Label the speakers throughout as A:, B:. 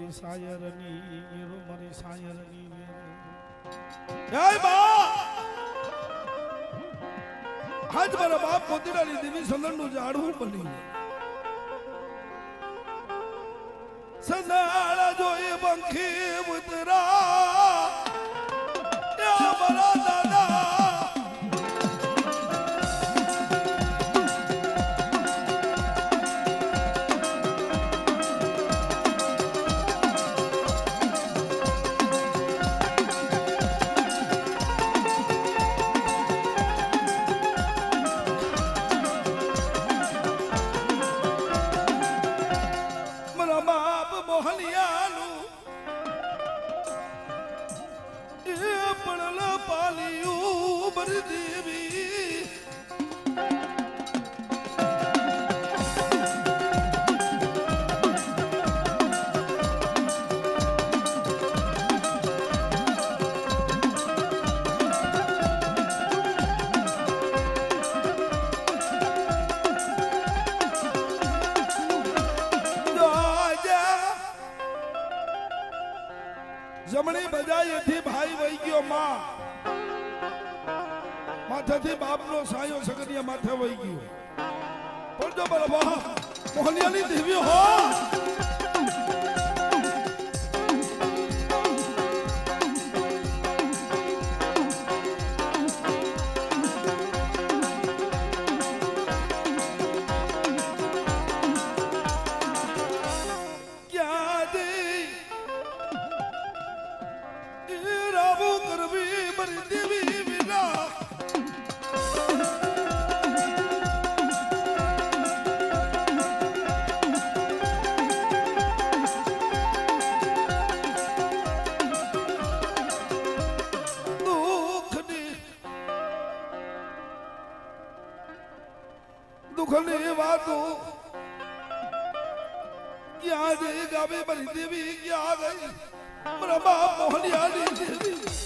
A: મારી સાયરની વેરો મારી સાયરની વેરો જય બા આજ મારા બાપ મોતીડાની દેવી સંદનનું ઝાડવું બની સંદાળા જોઈ બંખી ઉતરા મારા દાદા જમણી બજાયેથી ભાઈ વહી ગયો માં માથેથી બાપનો સાયો સગનિયા માથે વહી ગયો પણ જો બરાબર મોહનિયાની દેવી હો દુઃખની વાતો ક્યાં જઈ ગાવે મારી દેવી ક્યાં ગઈ મારા બાપ મોહનિયાની દેવી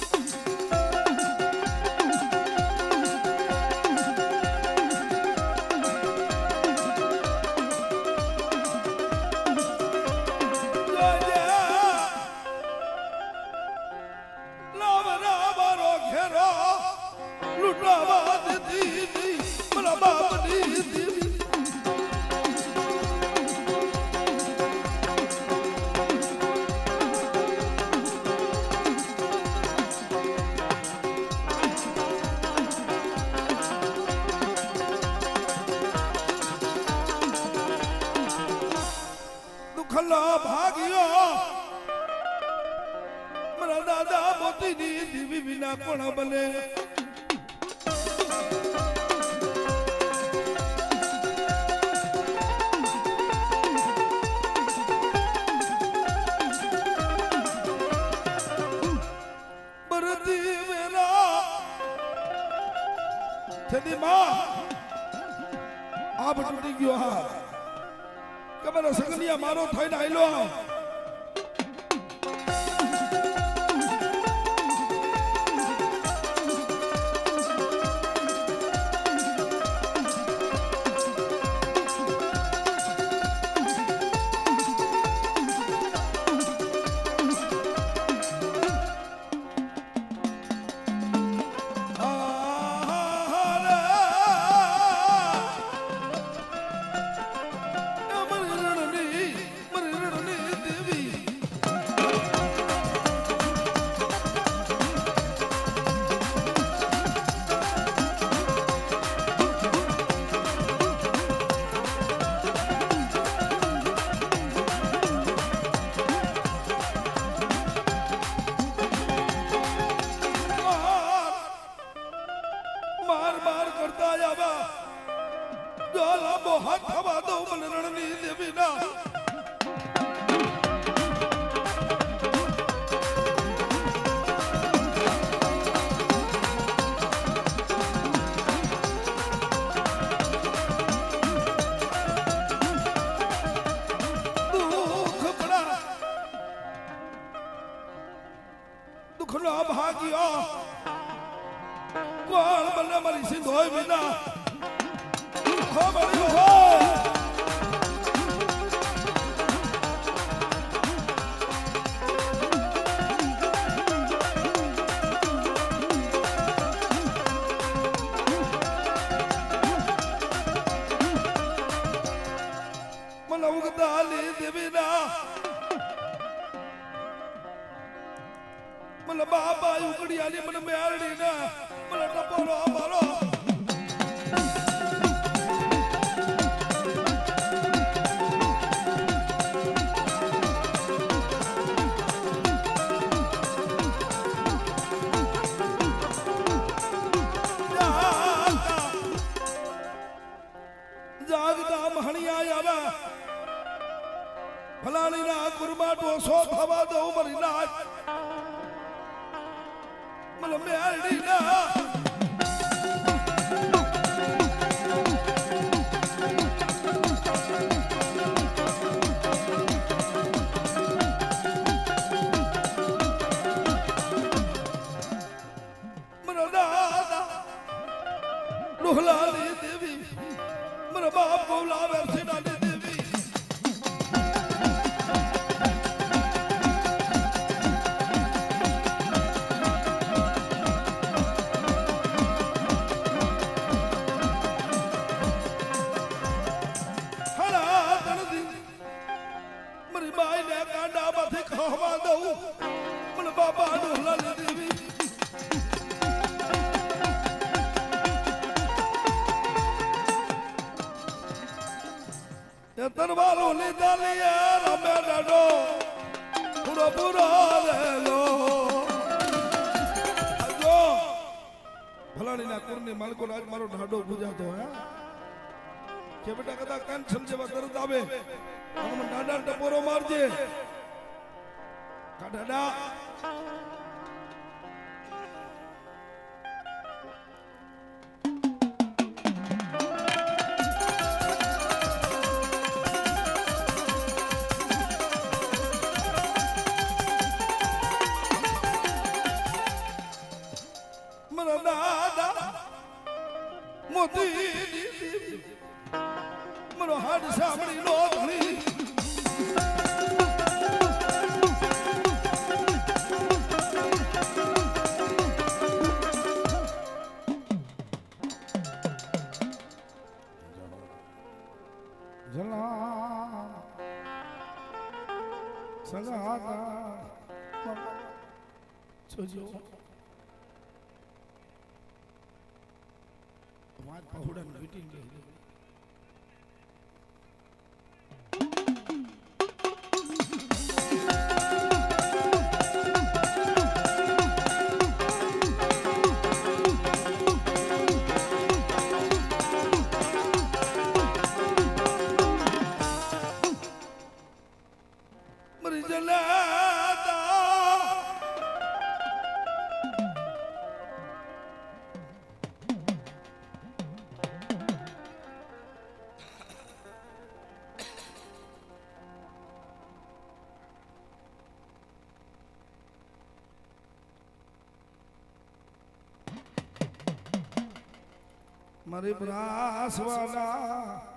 A: ભાગ્યો મારા દાદા મોતીની દેવી વિના કોણ બને બરતી વેરા થેની માં આ બટુટી ગયો હા કે મારો સગનિયા મારો થઈને આયલો હાથ થવા દો બલરણની દેવીના દુઃખનો ભાગ્યો કોણ બને મારી સિંધોય વિના હો મને બાબા ઉકડી આલી મને મેરડી ને મને ટપોરો મારો જાગતા મહણિયા આવે ફલાણી ના કુરબા ડોસો થવા દઉં મરી નાખ મને મેરડી ના મને દાદા ડોહલાની દેવી મને બાપ બોલાવે છે નાની દેવી મારી બાઈ ને કાંડામાંથી ખાવા દઉં મને બાબા ડોહલાની દેવી તરવારો લીધા લીએ રમે ડાડો પૂરો પૂરો રેલો જો ફલાણીના કુરની માલકો આજ મારો ઢાડો પૂજાતો હે કે બેટા કદા કાન સમજવા તરત આવે અને મને ડાડા ટપોરો મારજે કાઢાડા મોતી મનો હાડ સાંભળી નો ધણી જલા સગાતા જોજો વાત પહોળા મીટિંગ ગઈ મરી જલાતા મારી બ્રાસવાલા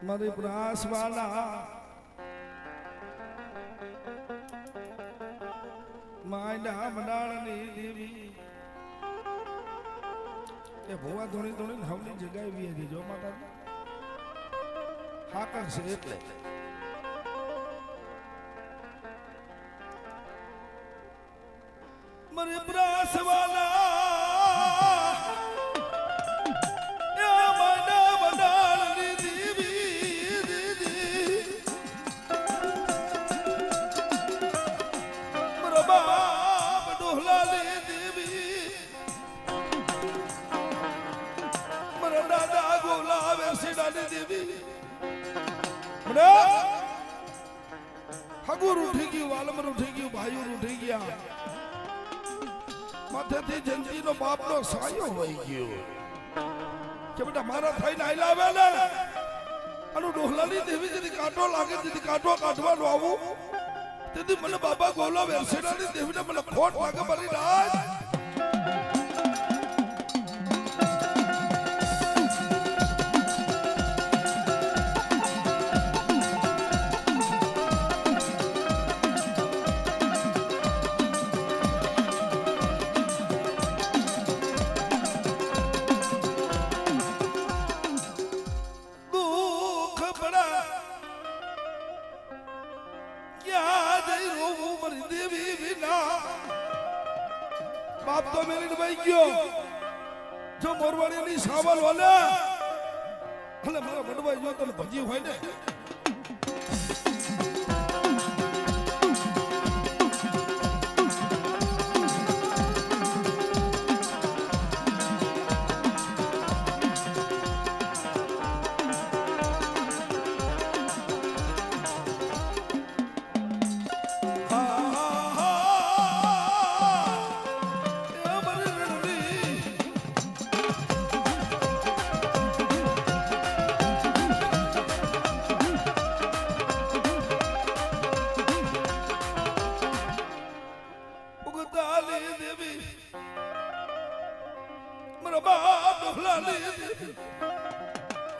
A: મારી બ્રાસવાલા માયના મંડાળની દેવી એ ભોવા ધોણી ધોણી હવની જગ્યાએ વી હતી જો માતા હાકર છે એટલે મારી બ્રાસવાલા હગુર ઉઠી ગયું વાલમર ઉઠી ગયું ભાઈઓ ઉઠી ગયા માથેથી જંજીનો બાપનો સાયો વહી ગયો કે બેટા મારા થઈને આયલા આવે ને આનું ડોહલાની દેવી જેથી કાંટો લાગે જેથી કાંટો કાઢવાનો આવું તેથી મને બાબા ગોલા વેરસેનાની દેવીને મને ખોટ લાગે મારી રાજ તો મેલીને ભાઈ ગયો જો મોરવાડીની સાવલ વાલા એટલે મારા વડવાઈ જો તને ભજી હોય ને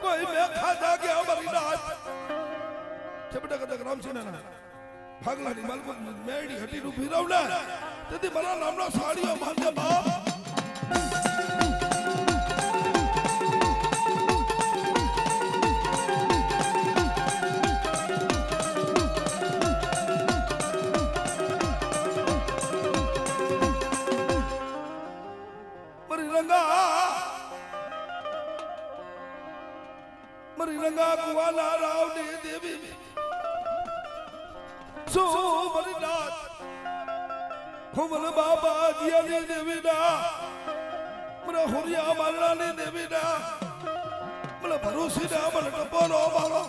A: कोई मैं खादा गया हमारी नाच चपटा कदा राम सिंह ना भागला नी माल को मेडी हटी नु फिरावला तेती मारा नामना साड़ियो मांगे बाप मरी रंगा कुवाला राव ने देवी सो मरी नाथ हुमल बाबा जिया ने देवी ना मरा हुरिया मालना ने देवी ना मला भरोसी ना मला टपोरो मारो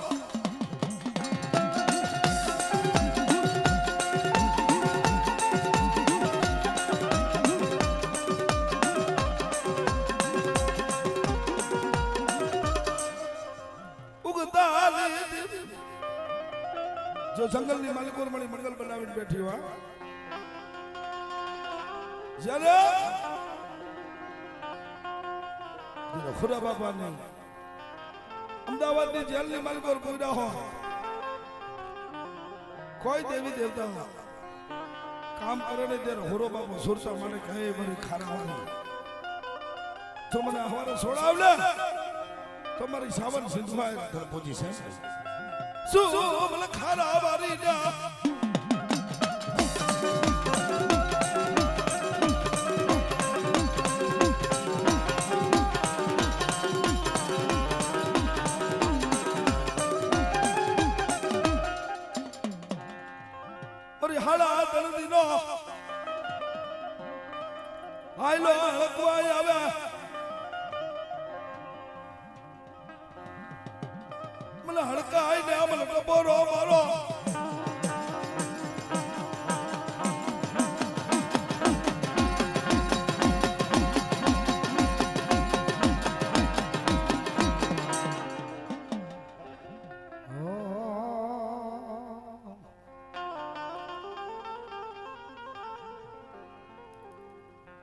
A: जो जंगल ની માલિકોર મળી મંગલ બનાવીને બેઠી હો જરા જો ખુરા બાપા ને અમદાવાદ ની જેલ ની માલિકોર કોઈડા હો કોઈ દેવી દેવતા કામ કરે ને ત્યારે હોરો બાપો સુરસા મને કહે બરી ખારા વાળી તો મને હવારે છોડાવલે તો મારી સાવન સિંધવા પહોંચી છે सो मला खारा बारी ना मरी हाड़ा तन दिनो आइलो हकवाय आवे मला हड़का आई ने मला टपोरो मारो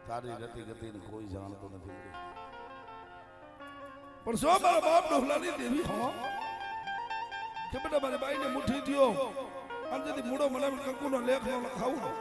B: તારી રતી ગતિ ને કોઈ જાણતો નથી
A: પણ સો મારા બાપ ડોહલાની દેવી હો કે બેટા મારી બાઈ ને મુઠ્ઠી થયો અને જદી મૂડો મને કંકુનો લેખ નો લખાવું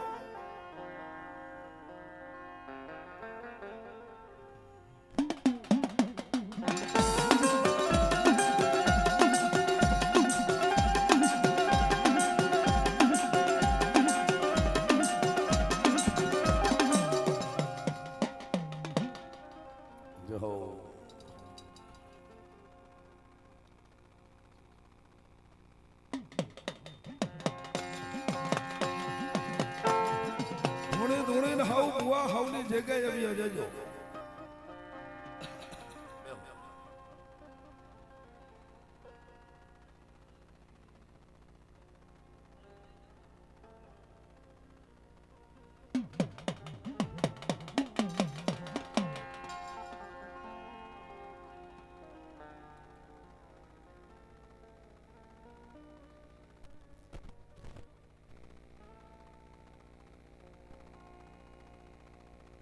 A: હાઉની જગ્યાએ આવી જજો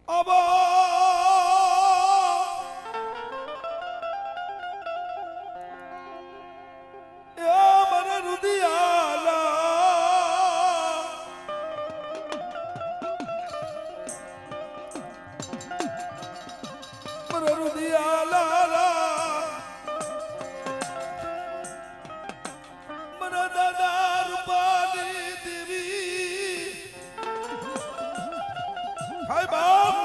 A: Aba ya mara rudiyala mara rudiyala mara dadar pani devi hai baap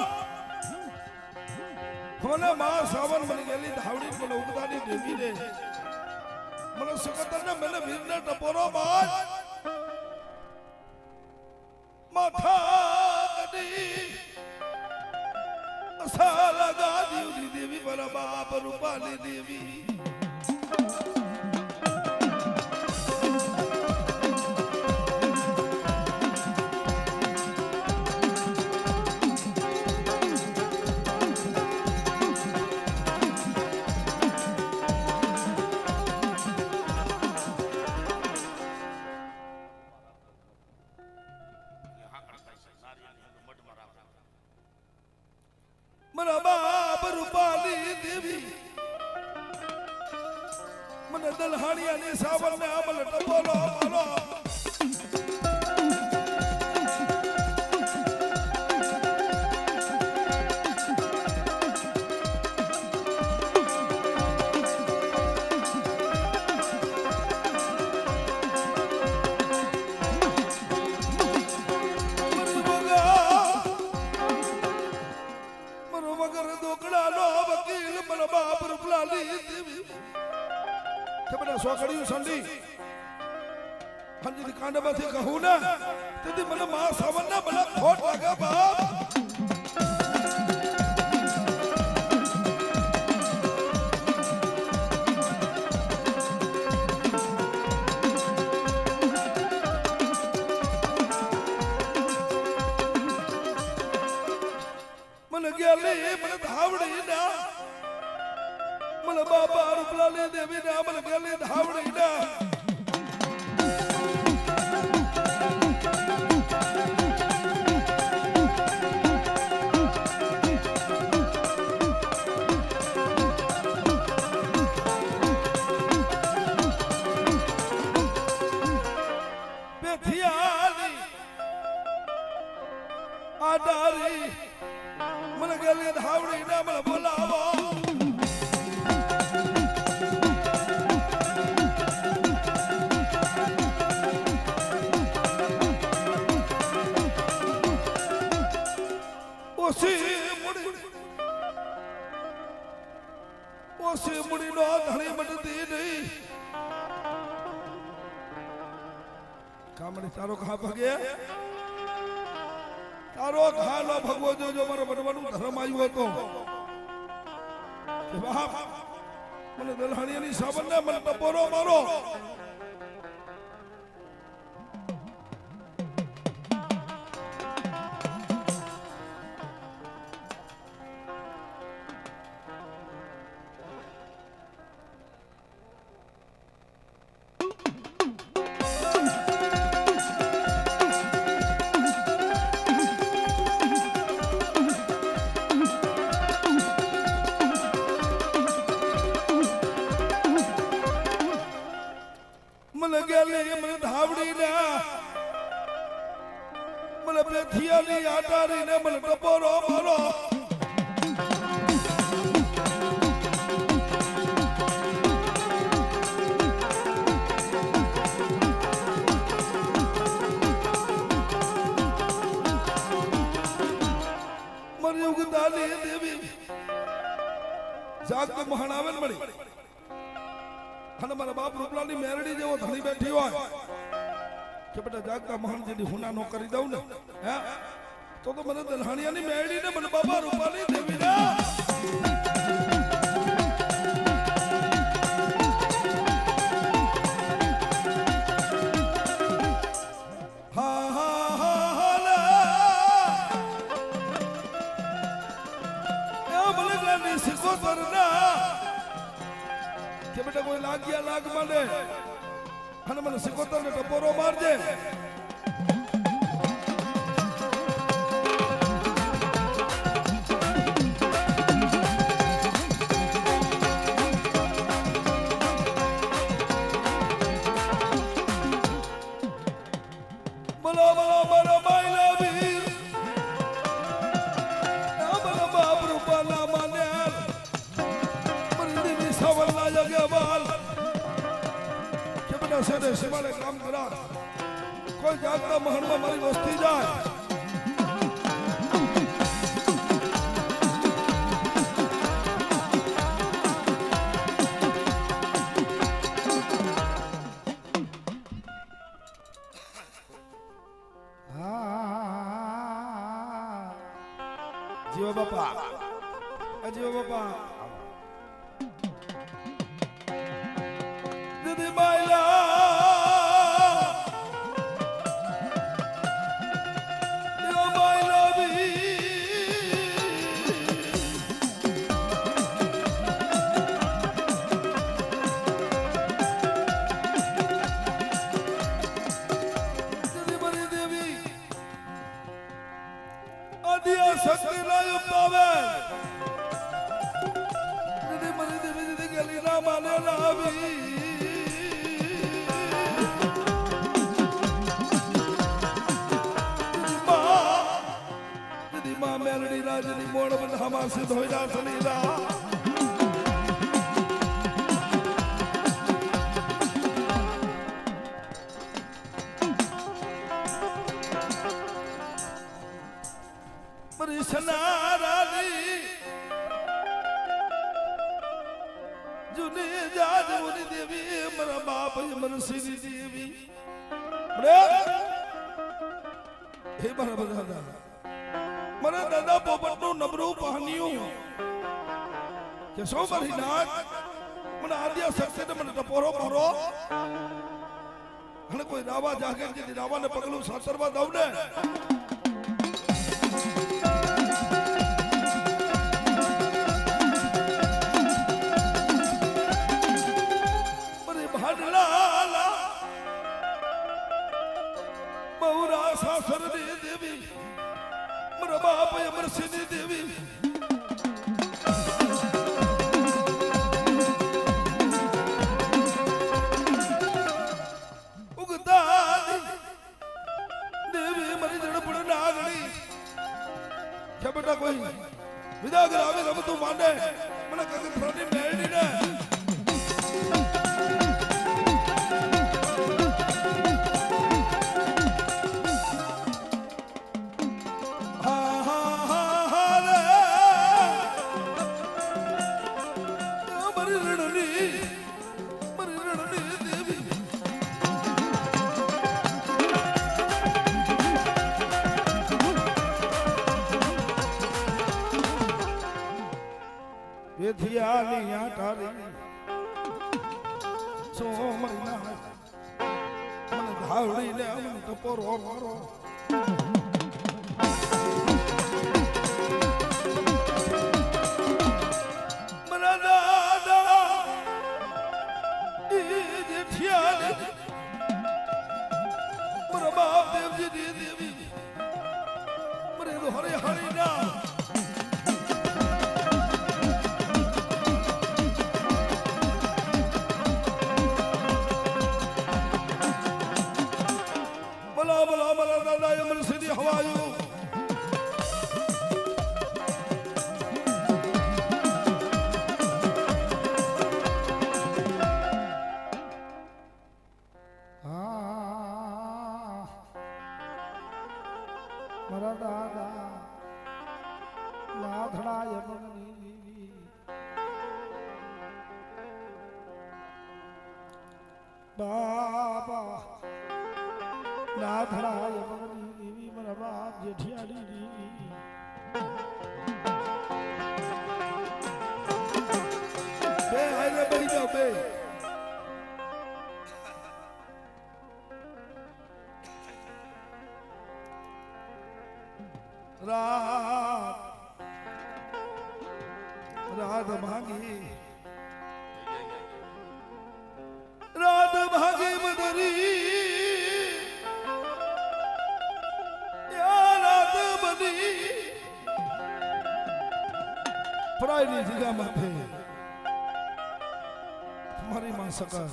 A: માં સાવન મને ગેલી ધાવડી મને ઉગદાની દેવી રે મને સુકતર ને મને વીરને ટપોરો માર માથા કડી અસાલા ગાદી દેવી મારા બાપ રૂપાલી દેવી મારા બાપ રૂપાલી દેવી મને દલહાણિયાની સાવર ને અમલ ટપોલો મારો સોકડીયું સંડી હંજી કાંડમાંથી કહું ને તેથી મને માં સાવન ના મને ખોટ લાગે બાપ મને ગેલી મને ધાવડી ના મને બાબા રૂપલાલી દેવી ને મને ગેલી ધાવડી ના બેઠિયાની આડારી મને ગેલી ધાવડી ના મને બોલાવો ઓસી મુડી નો ધણી મટતી નહીં કામડી તારો ઘા ભગે તારો ઘા નો ભગવો જો મારો બનવાનું ધર્મ આવ્યું હતો કે બાપ મને દલહાણીની સાબન ને મને ટપોરો મારો મને ગેલી મને ધાવડી ને મને બેઠિયાની આટારી ને મને ટપોરો મારો મને ઉગદાની દેવી જાગ તો મહાણાવે મળી અને મારા બાપ રૂપલાની મેરડી જેવો ધણી બેઠી હોય કે બેટા જાગતા મહાનજીની હુના નો કરી દઉં ને હે તો મને દલહાણિયાની મેરડી ને મને બાબા રૂપાલી દેવી ને કે બેટા કોઈ લાગ્યા લાગ મને અને મને સિકોતર ને ટપોરો મારજે બોલો બોલો બોલો માયલા વીર બોલો બાપ રૂપાલા માને મરદી સવરના જગવાલ કે બેટા સેને શિવાલે કામ કરા કોઈ જાગતા મહલમાં મારી વસ્તી જાય બાપા અજીઓ બાપા દીદી માયલા યો માયલા બી દીદી મારી દેવી આદિયા શક્તિ લાયો પાવે દીદી મારી દેવી દીદી ગલી ના માને ના આવી मां मेलडी राजनी मोड़ बंद हमार से धोइला सलीला मरी सनारानी जुनी जाज मुनी देवी मरा बाप मर सीधी देवी रे हे मरा बदा મને દાદા પોપટનું નબળું પહાન્યું કે સો મારી નાક મને આદ્યા શક્તિને મને ટપોરો મારો અને કોઈ રાવા જાગે જે રાવાને પગલું સાસરવા દઉં ને મને ભાડલા બહુરા સાસર દેવી મારા બાપ અમરસિંહની દેવી ઉગતા દેવી મારી જડપડ નાગણી કે બેટા કોઈ વિદાગર આવે તો તું માંડે મને કગ ફ્રોની મેળડી ને વેધિયાની આટારી સો મહિના મને ધાવડી લે મને ટપોરો મારો મરા દાદા જેઠિયાની મરા બાપ દેવજી દેવી મરે હરે હરી ના હવાયું મારા દાદા નાથડા યમની બાબા નાથડા યમની મારા બાપ જેઠિયાની બે હારે બેહી જાઓ બે રાત ભાગી બદરી પરાયની જગ્યા માથે મારી માં સકા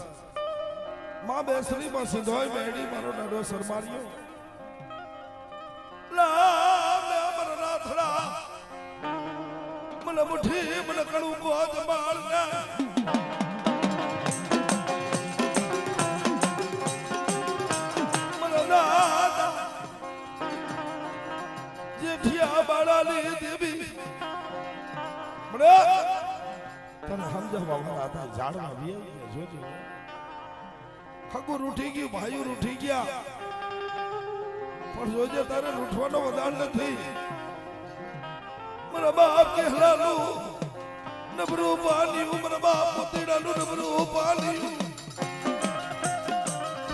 A: માં બેસરી માં સિંધોય બેડી મારો દાડો સરમાર્યો લા મે અમર નાથડા મને મુઠી મને કણું ગોદ માળ ને મને દાદા જેઠિયા બાળાની દેવી તને સમજાવવા વાળા હતા ઝાડમાં વી જોજો ખગુર ઉઠી ગયું ભાઈઓ ઉઠી ગયા પણ જોજે તારે ઉઠવાનો વધાર નથી મારા બાપ કહેલાનું નબરું પાણી મારા બાપ પોતીડાનું નબરું પાણી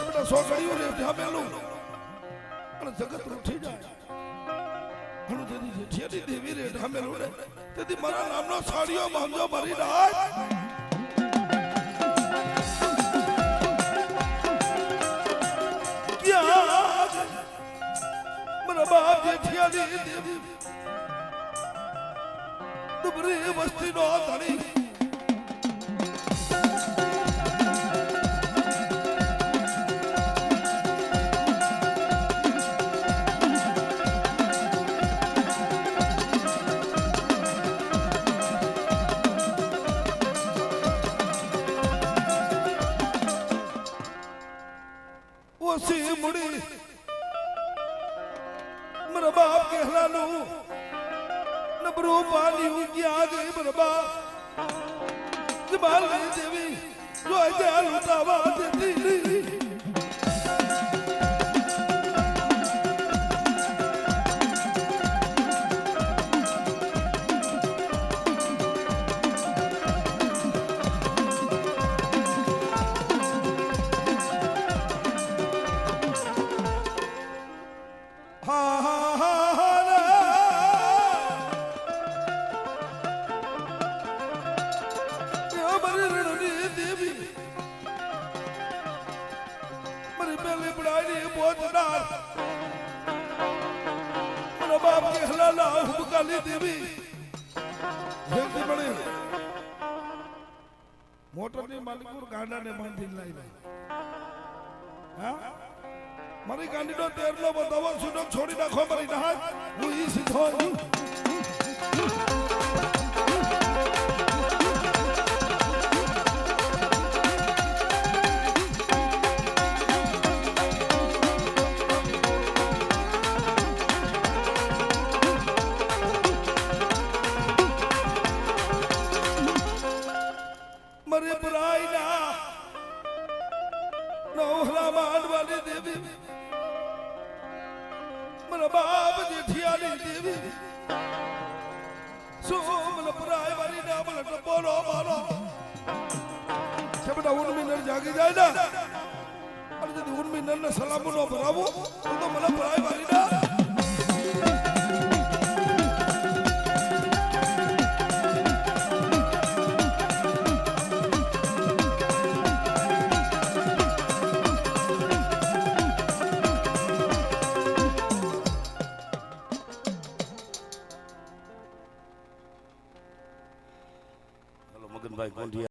A: બધા સોકડીઓ રે ઢામેલું અને જગત ઉઠી જાય અને તેથી જેઠિયાની દેવી રે ઢામેલું રે તેથી મારા નામનો સાડીઓ માંગજો મારી નાય મારા બાપ જેઠિયાની દેવી દુબરી વસ્તીનો ધણી ઓસી મુડી મારા બાપ કહેલાનું નબરું પાણી ઉગ્યા ગઈ મારા બાપ જમાલ દેવી જોઈ જાય લૂંટાવા દેતી મોટર ની માલિકુર ગાંડા ને બાંધી લાવી હા મારી ગાંડી નો તેરનો બતાવો સુડક છોડી નાખો મારી નહાજ હું ઈ સીધો મરે પરાઈના નવહલા માંડવાની દેવી મારા બાપ જેઠિયાની દેવી સોમલ પરાઈ મારી ના મને ટપોલો મારો છબડા ઉનમીનર જાગી જાય ને અને જો ઉનમીનર ને સલામ નો ભરાવો તો મને પરાઈ મારી ના
B: મગનભાઈ કોંઢિયા